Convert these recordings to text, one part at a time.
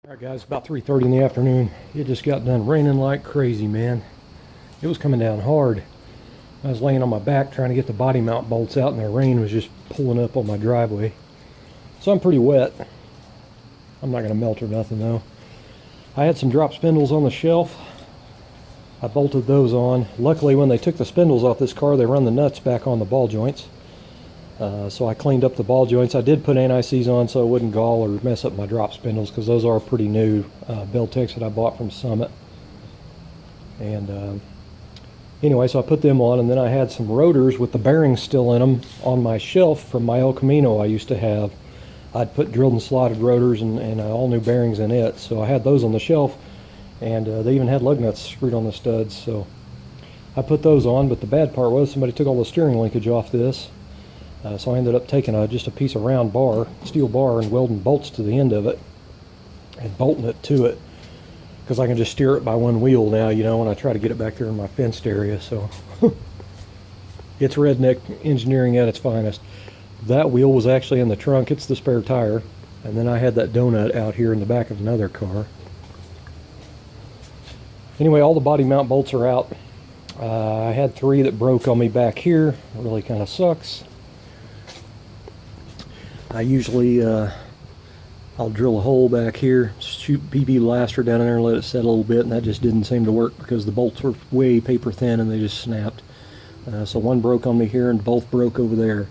Alright guys, about 3:30 in the afternoon. It just got done raining like crazy, man. It was coming down hard. I was laying on my back trying to get the body mount bolts out and the rain was just pulling up on my driveway. So I'm pretty wet. I'm not going to melt or nothing though. I had some drop spindles on the shelf. I bolted those on. Luckily when they took the spindles off this car, they run the nuts back on the ball joints. So I cleaned up the ball joints. I did put anti-seize on so it wouldn't gall or mess up my drop spindles, because those are pretty new Beltex that I bought from Summit. And anyway, so I put them on, and then I had some rotors with the bearings still in them on my shelf from my El Camino I used to have. I'd put drilled and slotted rotors and all new bearings in it, so I had those on the shelf, and they even had lug nuts screwed on the studs, so I put those on. But the bad part was somebody took all the steering linkage off this. So I ended up taking just a piece of round bar, steel bar, and welding bolts to the end of it and bolting it to it, because I can just steer it by one wheel now, you know, when I try to get it back there in my fenced area. So it's redneck engineering at its finest. That wheel was actually in the trunk. It's the spare tire. And then I had that donut out here in the back of another car. Anyway, all the body mount bolts are out. I had 3 that broke on me back here. It really kind of sucks. I usually, I'll drill a hole back here, shoot BB laster down in there and let it set a little bit, and that just didn't seem to work because the bolts were way paper thin and they just snapped. So one broke on me here and both broke over there.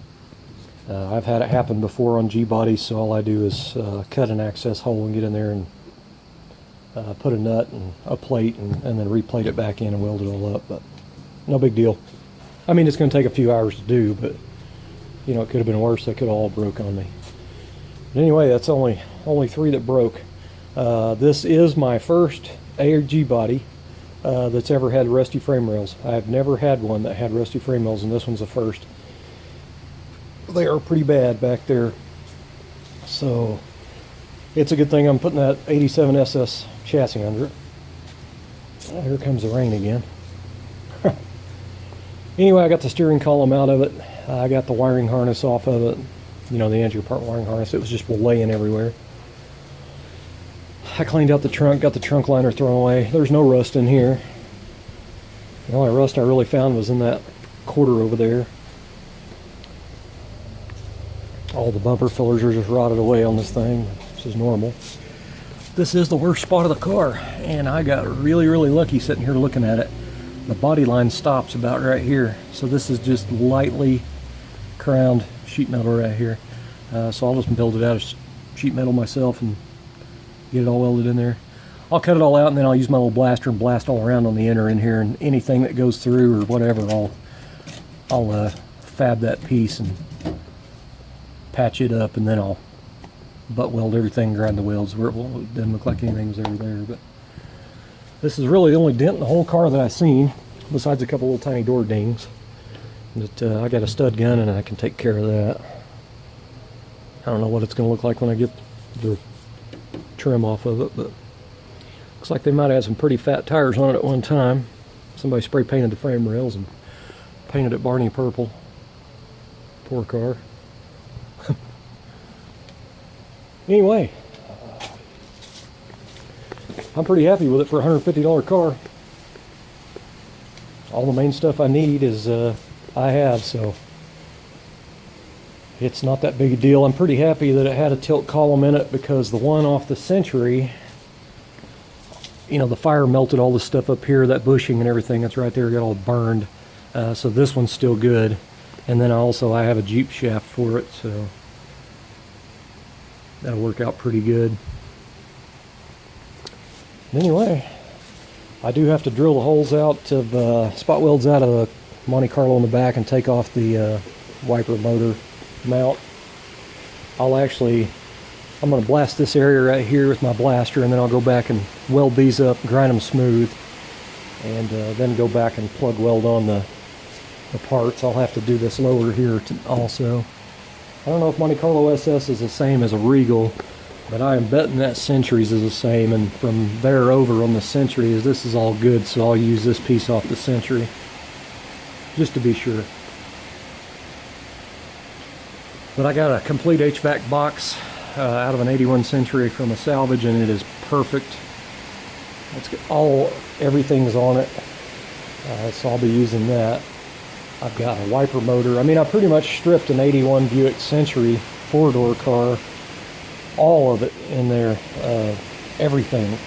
I've had it happen before on G-bodies, so all I do is cut an access hole and get in there and put a nut and a plate and then replate it back in and weld it all up, but no big deal. I mean, it's going to take a few hours to do, but you know, it could have been worse. They could have all broke on me. But anyway, that's only 3 that broke. This is my first ARG body that's ever had rusty frame rails. I have never had one that had rusty frame rails, and this one's the first. They are pretty bad back there. So it's a good thing I'm putting that 87 SS chassis under it. Oh, here comes the rain again. Anyway, I got the steering column out of it. I got the wiring harness off of it. You know, the engine part wiring harness. It was just laying everywhere. I cleaned out the trunk, got the trunk liner thrown away. There's no rust in here. The only rust I really found was in that quarter over there. All the bumper fillers are just rotted away on this thing, which is normal. This is the worst spot of the car, and I got really, really lucky sitting here looking at it. The body line stops about right here, so this is just lightly crowned sheet metal right here. So I'll just build it out of sheet metal myself and get it all welded in there. I'll cut it all out and then I'll use my little blaster and blast all around on the inner in here, and anything that goes through or whatever, I'll fab that piece and patch it up, and then I'll butt weld everything, grind the welds where it doesn't look like anything was ever there. But this is really the only dent in the whole car that I've seen, besides a couple little tiny door dings. But I got a stud gun and I can take care of that. I don't know what it's going to look like when I get the trim off of it, but looks like they might have had some pretty fat tires on it at one time. Somebody spray painted the frame rails and painted it Barney purple. Poor car. Anyway, I'm pretty happy with it for a $150 car. All the main stuff I need is I have, so it's not that big a deal. I'm pretty happy that it had a tilt column in it, because the one off the Century, you know, the fire melted all the stuff up here, that bushing and everything that's right there got all burned. So this one's still good. And then I have a Jeep shaft for it, so that'll work out pretty good. Anyway, I do have to drill the holes out of spot welds out of the Monte Carlo in the back and take off the wiper motor mount. I'm going to blast this area right here with my blaster, and then I'll go back and weld these up, grind them smooth, and then go back and plug weld on the parts. I'll have to do this lower here also. I don't know if Monte Carlo SS is the same as a Regal, but I am betting that Century's is the same, and from there over on the Century, this is all good, so I'll use this piece off the Century, just to be sure. But I got a complete HVAC box out of an 81 Century from a salvage, and it is perfect. It's got everything's on it, so I'll be using that. I've got a wiper motor. I mean, I pretty much stripped an 81 Buick Century four-door car, all of it in there, everything.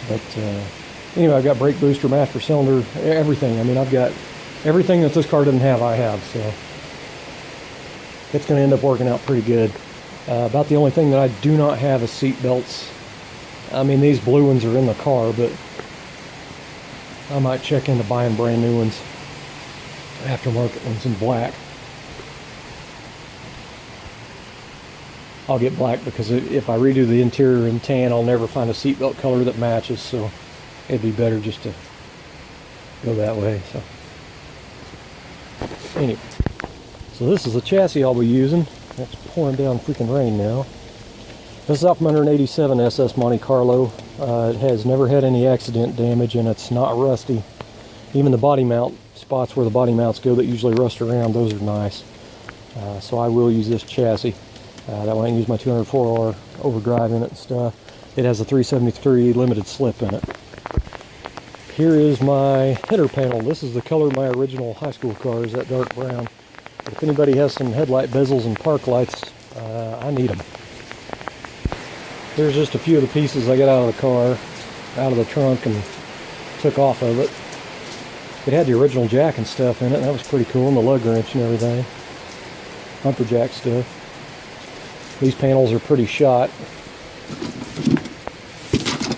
But anyway, I've got brake booster, master cylinder, everything. I mean, I've got everything that this car doesn't have, I have, so it's going to end up working out pretty good. About the only thing that I do not have is seat belts. I mean, these blue ones are in the car, but I might check into buying brand new ones, aftermarket ones in black. I'll get black because if I redo the interior in tan, I'll never find a seatbelt color that matches, so it'd be better just to go that way. So anyway, so this is the chassis I'll be using. It's pouring down freaking rain now. This is off my 187 SS Monte Carlo. It has never had any accident damage, and it's not rusty. Even the body mount spots where the body mounts go that usually rust around, those are nice. So I will use this chassis. That way I can use my 204R overdrive in it and stuff. It has a 373 limited slip in it. Here is my header panel. This is the color of my original high school car, is that dark brown. But if anybody has some headlight bezels and park lights, I need them. Here's just a few of the pieces I got out of the car, out of the trunk, and took off of it. It had the original jack and stuff in it, and that was pretty cool, and the lug wrench and everything. Bumper jack stuff. These panels are pretty shot.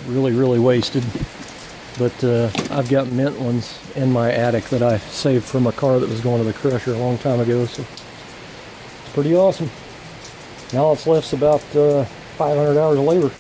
Really, really wasted. But I've got mint ones in my attic that I saved from a car that was going to the crusher a long time ago, so it's pretty awesome. Now all that's left's about 500 hours of labor.